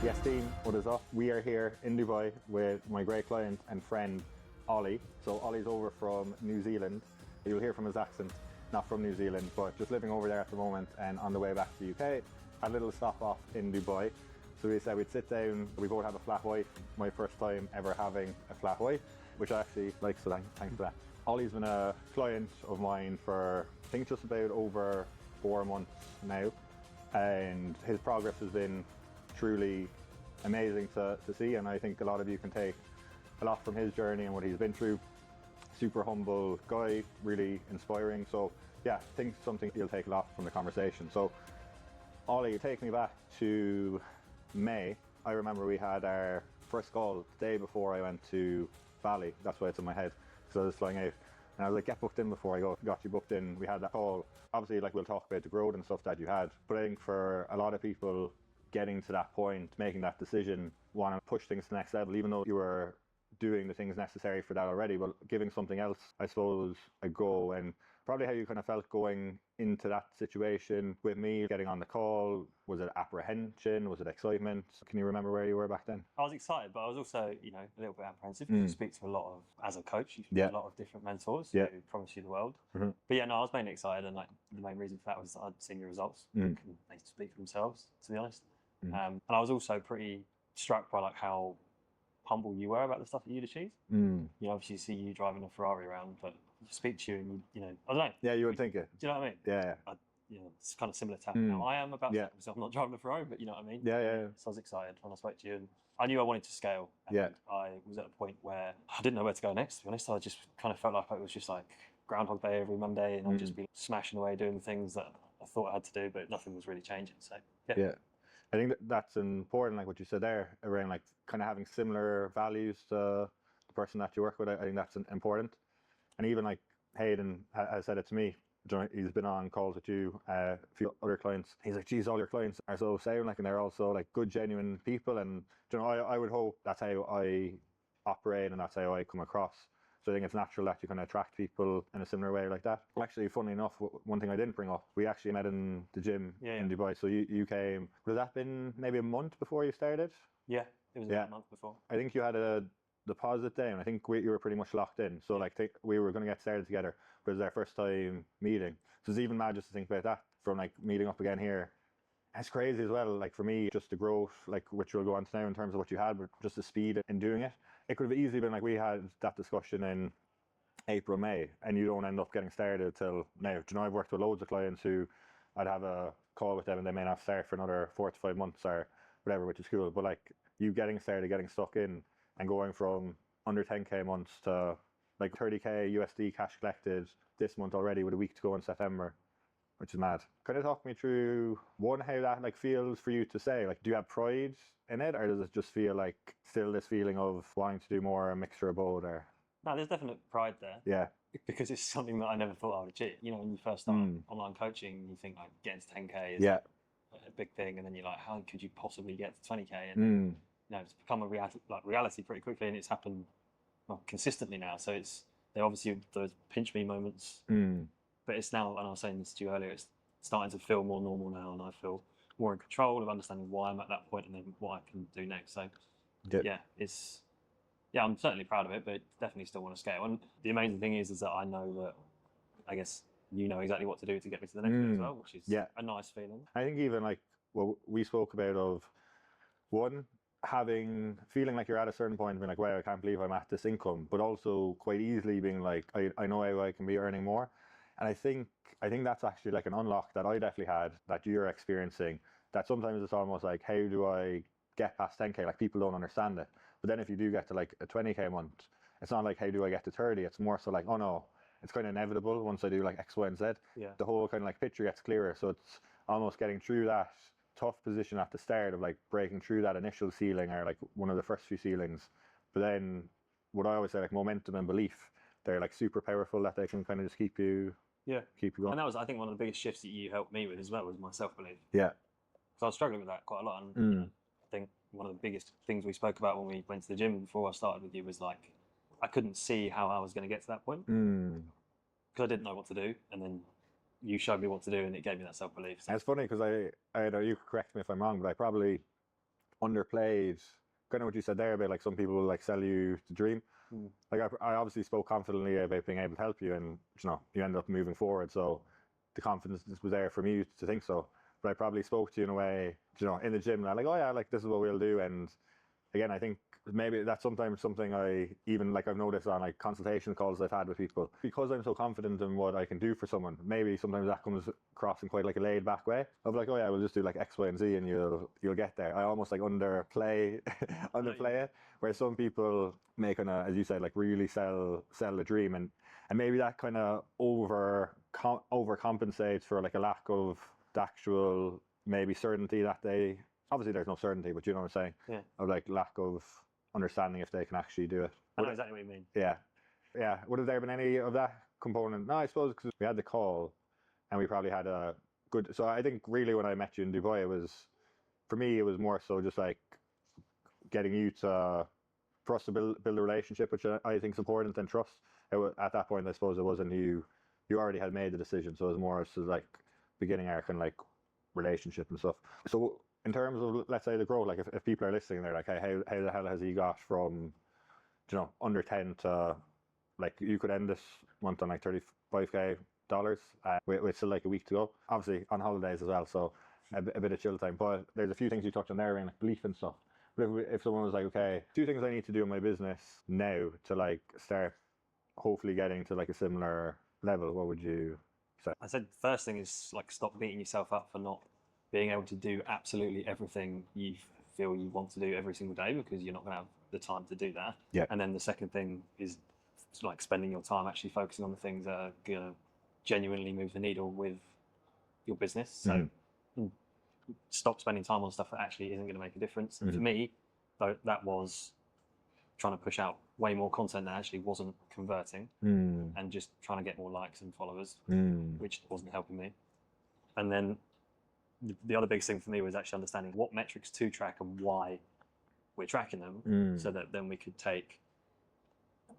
Yes team, what is up? We are here in Dubai with my great client and friend Ollie. So Ollie's over from New Zealand. You'll hear from his accent, not from New Zealand, but just living over there at the moment and on the way back to the UK. Had a little stop off in Dubai. So we said we'd sit down. We both have a flat white. My first time ever having a flat white, which I actually like, so thanks for that. Ollie's been a client of mine for I think just about over 4 months now, and his progress has been truly amazing to see, and I think a lot of you can take a lot from his journey and what he's been through. Super humble guy, really inspiring. So yeah, I think something you'll take a lot from the conversation. So Ollie, take me back to May. I remember we had our first call the day before I went to Bali. That's why it's in my head, because I was flying out. And I was like, get booked in before I got you booked in. We had that call. Obviously, like, we'll talk about the growth and stuff that you had. But I think for a lot of people, getting to that point, making that decision, want to push things to the next level, even though you were doing the things necessary for that already, but giving something else, I suppose, a go. And probably how you kind of felt going into that situation with me, getting on the call. Was it apprehension? Was it excitement? Can you remember where you were back then? I was excited, but I was also, a little bit apprehensive. You speak to a lot of, as a coach, you speak to a lot of different mentors who promise you the world. But yeah, no, I was mainly excited, and like the main reason for that was that I'd seen your results. And they speak for themselves, to be honest. And I was also pretty struck by like how humble you were about the stuff that you'd achieved. Obviously you see you driving a Ferrari around, but you speak to you and you know, I don't know. Yeah, you would think it. Do you know what I mean? Yeah. It's kind of similar to how I am about stuff. So I'm not driving a Ferrari, but you know what I mean? Yeah. So I was excited when I spoke to you, and I knew I wanted to scale. And I was at a point where I didn't know where to go next, to be honest. I just kind of felt like it was just like Groundhog Day every Monday, and I'd just be smashing away doing the things that I thought I had to do, but nothing was really changing. So yeah. I think that's important, like what you said there, around like kind of having similar values to the person that you work with. I think that's important. And even like Hayden has said it to me. He's been on calls with you, a few other clients. He's like, geez, all your clients are so sound, like, and they're also like good, genuine people. And I would hope that's how I operate and that's how I come across. So I think it's natural that you kind of attract people in a similar way like that. Actually, funnily enough, one thing I didn't bring up, we actually met in the gym in Dubai. So you came, would that been maybe a month before you started? Yeah, it was about a month before. I think you had a deposit down. I think you were pretty much locked in. So like we were going to get started together, but it was our first time meeting. So it's even mad just to think about that, from like meeting up again here. It's crazy as well, like for me, just the growth, like which we'll go on to now in terms of what you had, but just the speed in doing it. It could have easily been like we had that discussion in April, May, and you don't end up getting started till now. Do you know, I've worked with loads of clients who I'd have a call with them and they may not start for another 4 to 5 months or whatever, which is cool. But like you getting started, getting stuck in and going from under 10K months to like 30K USD cash collected this month already with a week to go in September, which is mad. Kind of talk me through, one, how that like feels for you to say, like, do you have pride in it, or does it just feel like still this feeling of wanting to do more, a mixture of both? Or no, there's definite pride there. Yeah. Because it's something that I never thought I would achieve. You know, when you first start online coaching, you think like getting to 10K is a big thing, and then you're like, how could you possibly get to 20K? And it's become a reality pretty quickly, and it's happened consistently now. So there obviously those pinch me moments. But it's now, and I was saying this to you earlier, it's starting to feel more normal now, and I feel more in control of understanding why I'm at that point and then what I can do next. So I'm certainly proud of it, but definitely still want to scale. And the amazing thing is that I know that, I guess, you know exactly what to do to get me to the next bit as well, which is a nice feeling. I think even like what we spoke about of, one, feeling like you're at a certain point and being like, wow, I can't believe I'm at this income, but also quite easily being like, I know how I can be earning more. And I think that's actually like an unlock that I definitely had, that you're experiencing, that sometimes it's almost like, how do I get past 10K? Like, people don't understand it. But then if you do get to like a 20K month, it's not like, how do I get to 30? It's more so like, oh no, it's kind of inevitable once I do like X, Y, and Z. The whole kind of like picture gets clearer. So it's almost getting through that tough position at the start of like breaking through that initial ceiling, or like one of the first few ceilings. But then what I always say, like momentum and belief, they're like super powerful, that they can kind of just keep you going. And that was, I think, one of the biggest shifts that you helped me with as well, was my self-belief. Yeah. So I was struggling with that quite a lot. And you know, I think one of the biggest things we spoke about when we went to the gym before I started with you was like, I couldn't see how I was going to get to that point because I didn't know what to do. And then you showed me what to do, and it gave me that self-belief. So. It's funny because I know you could correct me if I'm wrong, but I probably underplayed kind of what you said there about like some people will like sell you the dream. Like I obviously spoke confidently about being able to help you, and you know, you end up moving forward. So the confidence was there for me to think so. But I probably spoke to you in a way, you know, in the gym, like, oh yeah, like this is what we'll do. And again, I think maybe that's sometimes something I even like I've noticed on like consultation calls I've had with people, because I'm so confident in what I can do for someone. Maybe sometimes that comes across in quite like a laid back way of like, oh yeah, we'll just do like X, Y, and Z, and you'll get there. I almost like underplay it, where some people may kind of, as you said, like really sell the dream, and maybe that kind of overcompensates for like a lack of the actual maybe certainty that they. Obviously, there's no certainty, but you know what I'm saying? Yeah. Of like lack of understanding if they can actually do it. I know exactly what you mean. Yeah. Yeah. Would have there been any of that component? No, I suppose because we had the call and we probably had a good. So I think really when I met you in Dubai, it was, for me, it was more so just like getting you to, for us to build a relationship, which I think is important, than trust. At that point, I suppose it wasn't you already had made the decision. So it was more so like beginning our kind of like relationship and stuff. So in terms of, let's say, the growth, like if people are listening, they're like, hey, how the hell has he got from, you know, under 10 to, like, you could end this month on like $35K with still like a week to go. Obviously on holidays as well, so a bit of chill time. But there's a few things you touched on there, around like belief and stuff. But if someone was like, okay, 2 things I need to do in my business now to like start hopefully getting to like a similar level, what would you say? I said the first thing is like, stop beating yourself up for not being able to do absolutely everything you feel you want to do every single day, because you're not going to have the time to do that. Yeah. And then the second thing is like spending your time actually focusing on the things that are going to genuinely move the needle with your business. So stop spending time on stuff that actually isn't going to make a difference. And for me, though, that was trying to push out way more content that actually wasn't converting, and just trying to get more likes and followers, which wasn't helping me. And then the other big thing for me was actually understanding what metrics to track and why we're tracking them, so that then we could take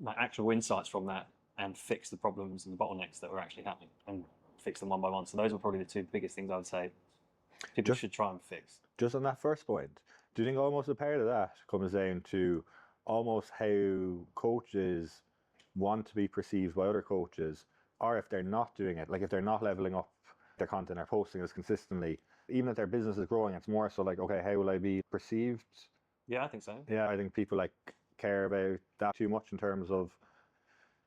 like actual insights from that and fix the problems and the bottlenecks that were actually happening, and fix them one by one. So those were probably the 2 biggest things I would say people should try and fix. Just on that first point, do you think almost a part of that comes down to almost how coaches want to be perceived by other coaches, or if they're not doing it, like if they're not leveling up their content or posting as consistently, even if their business is growing, it's more so like, okay, how will I be perceived? Yeah, I think so. Yeah, I think people like care about that too much, in terms of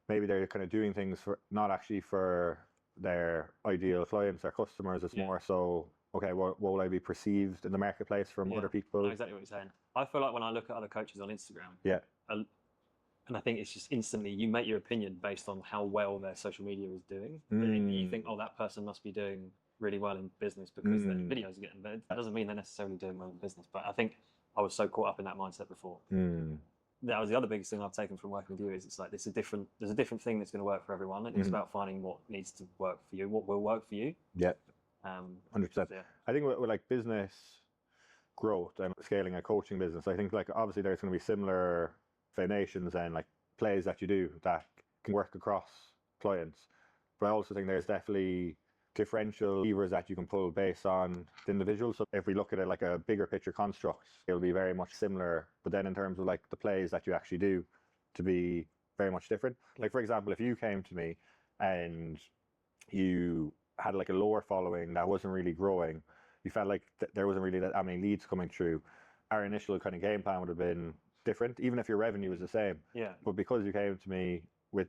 maybe they're kind of doing things for not actually for their ideal clients or customers. It's more so, okay, what will I be perceived in the marketplace from other people? I know exactly what you're saying. I feel like when I look at other coaches on Instagram, and I think it's just instantly, you make your opinion based on how well their social media is doing. You think, oh, that person must be doing really well in business because their videos are getting better. That doesn't mean they're necessarily doing well in business. But I think I was so caught up in that mindset before. That was the other biggest thing I've taken from working with you, is it's like there's a different thing that's going to work for everyone, and it's about finding what needs to work for you, what will work for you. 100%. I think with like business growth and scaling a coaching business, I think like obviously there's going to be similar foundations and like plays that you do that can work across clients, but I also think there's definitely differential levers that you can pull based on the individual. So if we look at it like a bigger picture construct, it'll be very much similar, but then in terms of like the plays that you actually do, to be very much different. Like for example, if you came to me and you had like a lower following that wasn't really growing, you felt like there wasn't really that many leads coming through, our initial kind of game plan would have been different, even if your revenue was the same. But because you came to me with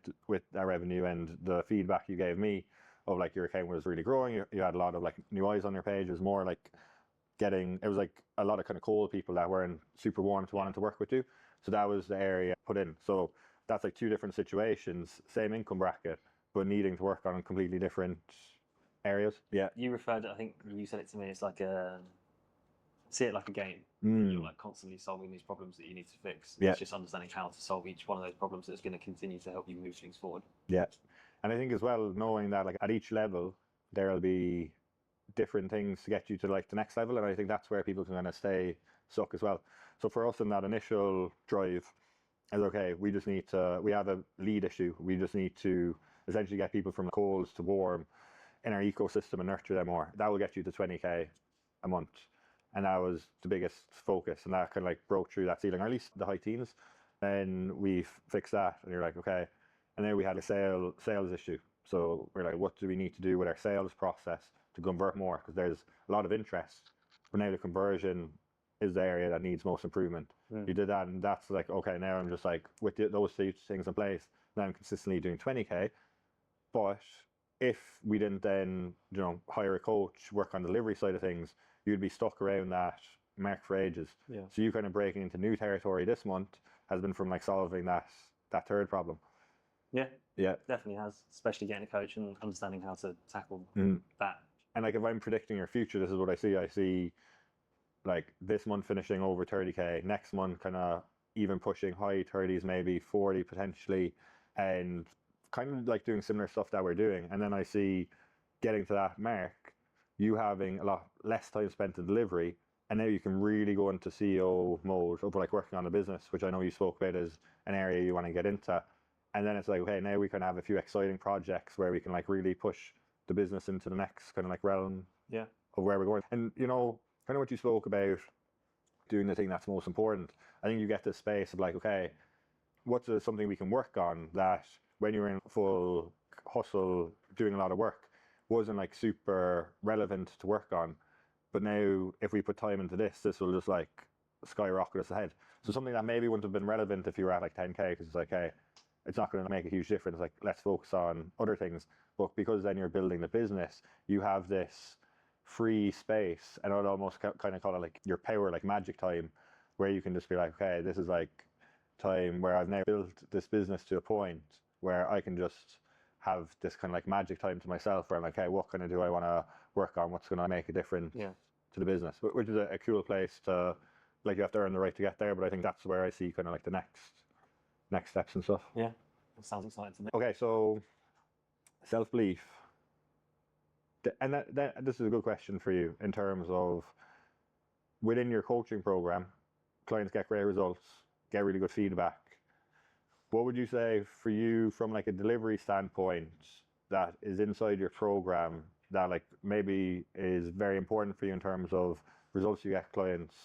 that revenue and the feedback you gave me of like your account was really growing, you had a lot of like new eyes on your page, it was more like it was like a lot of kind of cold people that weren't super warm to wanting to work with you. So that was the area put in. So that's like 2 different situations, same income bracket, but needing to work on completely different areas. Yeah. You referred, I think you said it to me, it's like see it like a game. You're like constantly solving these problems that you need to fix. Yeah. It's just understanding how to solve each one of those problems that's going to continue to help you move things forward. Yeah. And I think as well, knowing that like at each level, there'll be different things to get you to like the next level. And I think that's where people can kind of stay stuck as well. So for us in that initial drive, is okay, we have a lead issue. We just need to essentially get people from cold to warm in our ecosystem and nurture them more. That will get you to 20K a month. And that was the biggest focus. And that kind of like broke through that ceiling, or at least the high teens. Then we fixed that. And you're like, okay. And then we had a sales issue. So we're like, what do we need to do with our sales process to convert more? Because there's a lot of interest. But now the conversion is the area that needs most improvement. You did that, and that's like, okay, now I'm just like, with those three things in place, now I'm consistently doing 20K. But if we didn't then, hire a coach, work on the delivery side of things, you'd be stuck around that mark for ages. Yeah. So you kind of breaking into new territory this month has been from like solving that third problem. Yeah. Yeah. Definitely has, especially getting a coach and understanding how to tackle that. And like if I'm predicting your future, this is what I see. I see like this month finishing over 30K, next month kind of even pushing high 30s, maybe 40 potentially, and kind of like doing similar stuff that we're doing. And then I see getting to that mark, you having a lot less time spent in delivery, and now you can really go into CEO mode of like working on a business, which I know you spoke about as an area you want to get into. And then it's like, okay, now we can have a few exciting projects where we can like really push the business into the next kind of like realm of where we're going. And kind of what you spoke about, doing the thing that's most important. I think you get this space of like, okay, what's something we can work on that when you're in full hustle, doing a lot of work, wasn't like super relevant to work on. But now if we put time into this will just like skyrocket us ahead. So something that maybe wouldn't have been relevant if you were at like 10K, because it's like, hey, it's not going to make a huge difference. Like, let's focus on other things. But because then you're building the business, you have this free space, and I'd almost kind of call it like your power, like magic time, where you can just be like, okay, this is like time where I've now built this business to a point where I can just have this kind of like magic time to myself, where I'm like, hey, what kind of do I want to work on? What's going to make a difference to the business? Which is a cool place to, like, you have to earn the right to get there. But I think that's where I see kind of like the next steps and stuff. Yeah, that sounds exciting to me. Okay, so self-belief. And that this is a good question for you in terms of within your coaching program, clients get great results, get really good feedback. What would you say for you from like a delivery standpoint that is inside your program that like maybe is very important for you in terms of results you get clients,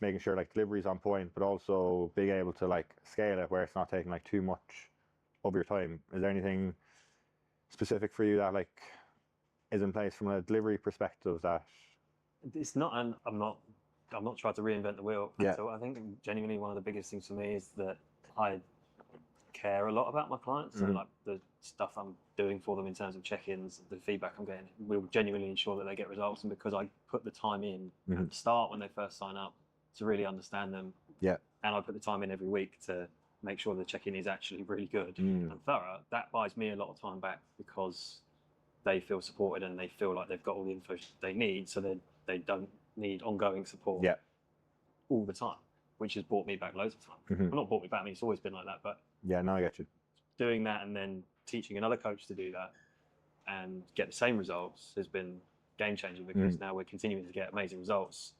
making sure like delivery's on point, but also being able to like scale it where it's not taking like too much of your time? Is there anything specific for you that like is in place from a delivery perspective that it's not? And I'm not trying to reinvent the wheel. So I think genuinely one of the biggest things for me is that I care a lot about my clients and like the stuff I'm doing for them in terms of check-ins, the feedback I'm getting will genuinely ensure that they get results. And because I put the time in at the start when they first sign up to really understand them, and I put the time in every week to make sure the check-in is actually really good and thorough, that buys me a lot of time back because they feel supported and they feel like they've got all the info they need, so they don't need ongoing support all the time, which has brought me back loads of time. Well, not brought me back, I mean, it's always been like that, but I get you. Doing that and then teaching another coach to do that and get the same results has been game-changing, because now we're continuing to get amazing results,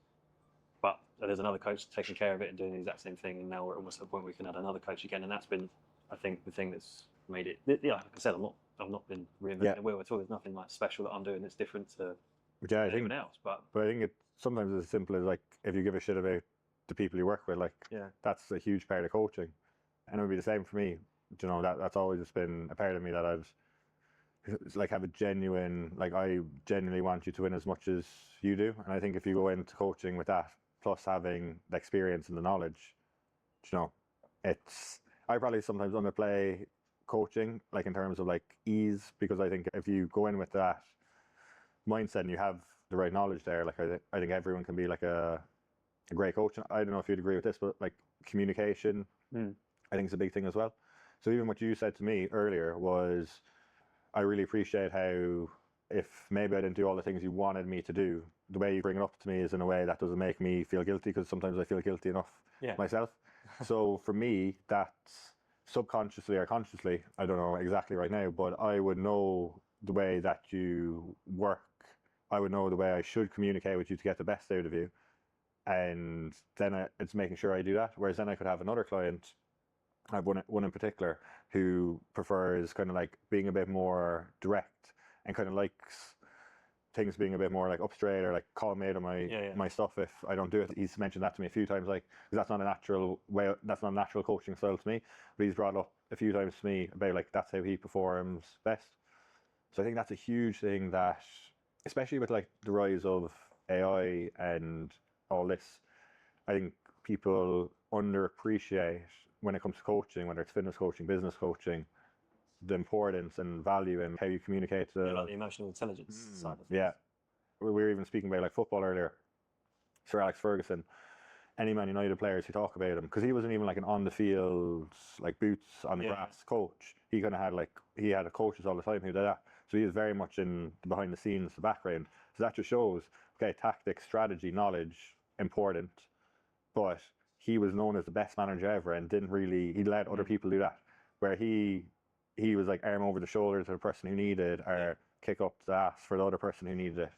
but there's another coach taking care of it and doing the exact same thing, and now we're almost at the point where we can add another coach again, and that's been, I think, the thing that's made it. Like I said, I've not been reinventing the wheel at all. There's nothing like special that I'm doing that's different to anyone else. But I think it's sometimes as simple as like if you give a shit about the people you work with, like that's a huge part of coaching, and it would be the same for me. That's always just been a part of me that I've like have a genuine, like I genuinely want you to win as much as you do, and I think if you go into coaching with that plus having the experience and the knowledge, it's I probably sometimes underplay coaching, like in terms of like ease, because I think if you go in with that mindset and you have the right knowledge there, like I think everyone can be like a great coach. I don't know if you'd agree with this, but like communication, I think is a big thing as well. So even what you said to me earlier was, I really appreciate how if maybe I didn't do all the things you wanted me to do, the way you bring it up to me is in a way that doesn't make me feel guilty, because sometimes I feel guilty enough myself. So for me, that's subconsciously or consciously, I don't know exactly right now, but I would know the way that you work. I would know the way I should communicate with you to get the best out of you. And then it's making sure I do that. Whereas then I could have another client, I have one in particular, who prefers kind of like being a bit more direct and kind of likes things being a bit more like up straight, or like call me out on my stuff if I don't do it. He's mentioned that to me a few times, like, because that's not a natural way, that's not a natural coaching style to me, but he's brought it up a few times to me about like that's how he performs best. So I think that's a huge thing that, especially with like the rise of AI and all this, I think people underappreciate when it comes to coaching, whether it's fitness coaching, business coaching, the importance and value in how you communicate. Like the emotional intelligence side of things. Yeah. We were even speaking about like football earlier. Sir Alex Ferguson, any Man United players who talk about him, because he wasn't even like an on the field, like boots on the grass coach. He kind of had he had coaches all the time who did that. So he was very much in the behind the scenes, the background. So that just shows, okay, tactics, strategy, knowledge, important. But he was known as the best manager ever and he let other people do that. Where he was like arm over the shoulder to the person who needed, or kick up the ass for the other person who needed it.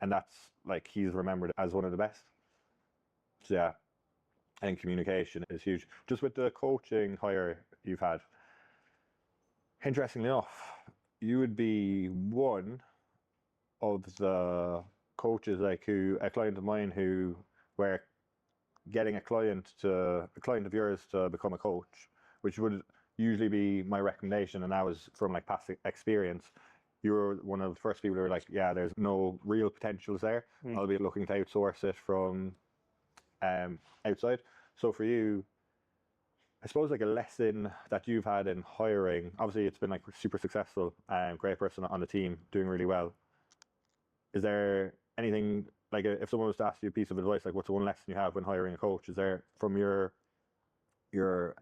And that's like, he's remembered as one of the best. So yeah, I think communication is huge. Just with the coaching hire you've had, interestingly enough, you would be one of the coaches, like a client of mine who were getting a client of yours to become a coach, which would usually be my recommendation. And that was from like past experience. You were one of the first people who were like, yeah, there's no real potentials there. I'll be looking to outsource it from outside. So for you, I suppose like a lesson that you've had in hiring, obviously it's been like super successful, great person on the team, doing really well. Is there anything, like if someone was to ask you a piece of advice, like what's the one lesson you have when hiring a coach? Is there, from your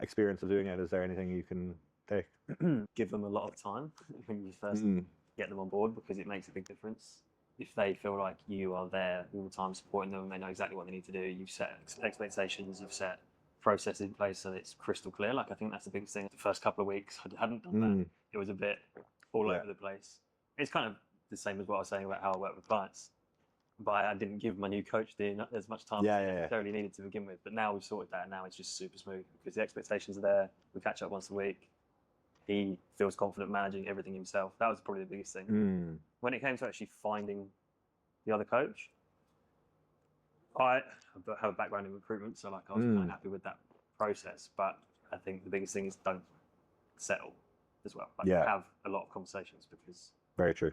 experience of doing it, is there anything you can take? Give them a lot of time when you first get them on board, because it makes a big difference. If they feel like you are there all the time supporting them, they know exactly what they need to do, you've set expectations, you've set processes in place, so it's crystal clear. Like, I think that's the biggest thing. The first couple of weeks, I hadn't done that. It was a bit all over the place. It's kind of the same as what I was saying about how I work with clients. But I didn't give my new coach as much time as I necessarily needed to begin with. But now we've sorted that, and now it's just super smooth because the expectations are there. We catch up once a week. He feels confident managing everything himself. That was probably the biggest thing. When it came to actually finding the other coach, I have a background in recruitment, so like I was kind of happy with that process. But I think the biggest thing is don't settle as well. Like, have a lot of conversations, because Very true.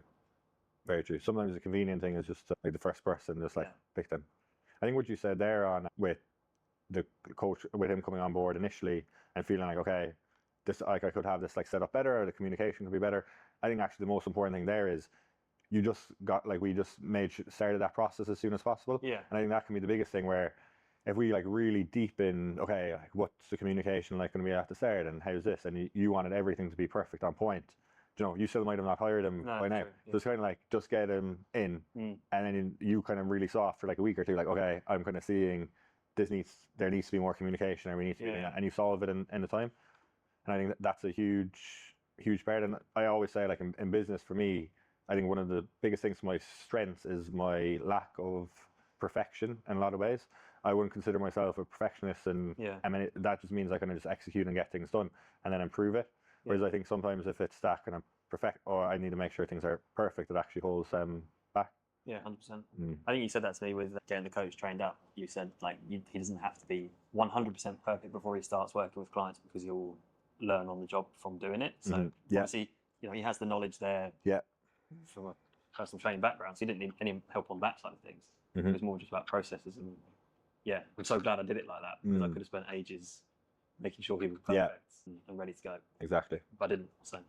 Very true. Sometimes the convenient thing is just like the first person, just like pick them. I think what you said there on with the coach, with him coming on board initially and feeling like, okay, this, like, I could have this like set up better, or the communication could be better. I think actually the most important thing there is you just got, like, we just started that process as soon as possible. Yeah. And I think that can be the biggest thing, where if we like really deep in, okay, like what's the communication like going to be at the start, and how's this, and you wanted everything to be perfect on point. You know, you still might have not hired him by now. So it's kind of like, just get him in, and then you kind of really saw after like a week or two, like, okay, I'm kind of seeing there needs to be more communication, or we need to be doing that, and you solve it in the time. And I think that's a huge part. And I always say, like, in business, for me, I think one of the biggest things, my strengths, is my lack of perfection in a lot of ways. I wouldn't consider myself a perfectionist, and I mean, that just means I can just execute and get things done and then improve it. Whereas I think sometimes if it's that kind of perfect, or I need to make sure things are perfect, it actually holds them back. Yeah, 100%. I think you said that to me with getting the coach trained up. You said, like, he doesn't have to be 100% perfect before he starts working with clients, because he'll learn on the job from doing it. So obviously, you know, he has the knowledge there from a personal training background, so he didn't need any help on that side of things. It was more just about processes. And I'm so glad I did it like that, because I could have spent ages making sure he was perfect and ready to go. Exactly. But I didn't. So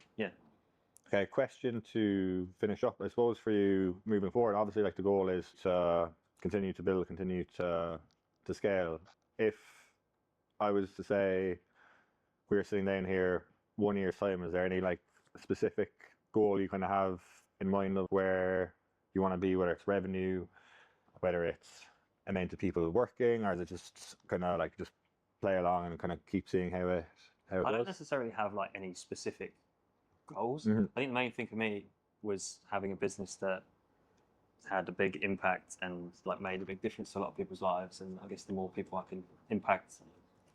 Okay, question to finish up. I suppose for you moving forward, obviously, like, the goal is to continue to build, continue to scale. If I was to say we were sitting down here 1 year's time, is there any like specific goal you kind of have in mind of where you want to be, whether it's revenue whether it's amount of people working, or is it just kind of like just play along and kind of keep seeing how it I goes? don't necessarily have like any specific goals. Mm-hmm. I think the main thing for me was having a business that had a big impact and like made a big difference to a lot of people's lives. And I guess the more people I can impact,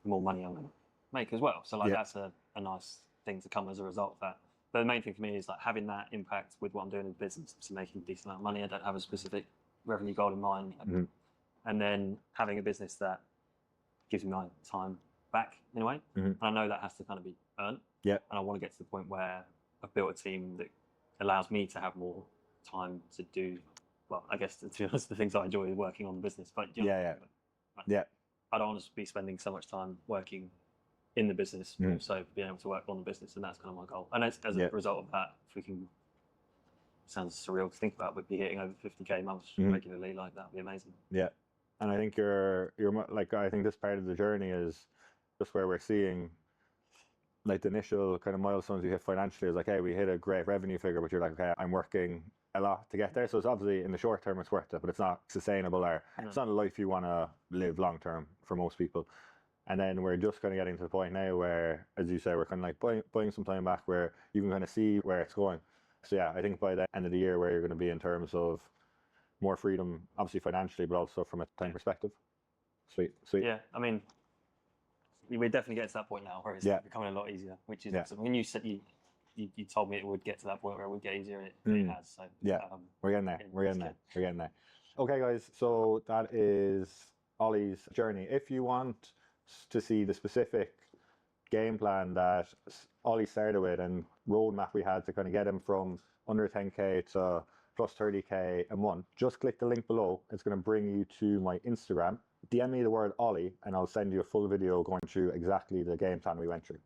the more money I'm going to make as well. So like that's a nice thing to come as a result of that. But the main thing for me is like having that impact with what I'm doing in business, so making a decent amount of money. I don't have a specific revenue goal in mind. Mm-hmm. And then having a business that gives me my time back in a way. Mm-hmm. And I know that has to kind of be earned. Yeah. And I want to get to the point where I've built a team that allows me to have more time to do, well, I guess to be honest, the things I enjoy working on the business. But yeah. I don't want to be spending so much time working in the business, also being able to work on the business, and that's kind of my goal. And as a result of that, if we can, sounds surreal to think about, but be hitting over 50k months regularly, like that would be amazing. Yeah, and I think you're like, I think this part of the journey is just where we're seeing like the initial kind of milestones you hit financially is like, hey, we hit a great revenue figure, but you're like, okay, I'm working a lot to get there. So it's obviously in the short term it's worth it, but it's not sustainable, or it's not a life you want to live long term for most people. And then we're just kind of getting to the point now where, as you say, we're kind of like buying some time back where you can kind of see where it's going. So yeah, I think by the end of the year where you're going to be in terms of more freedom, obviously financially, but also from a time perspective. Sweet. Yeah, I mean, we're definitely getting to that point now where it's becoming a lot easier, which is awesome. When you said you told me it would get to that point where it would get easier, and it has. So we're getting there. We're getting there. Okay, guys. So that is Ollie's journey. If you want to see the specific game plan that Ollie started with and roadmap we had to kind of get him from under 10k to plus 30k a month, just click the link below. It's going to bring you to my Instagram. DM me the word Ollie and I'll send you a full video going through exactly the game plan we went through.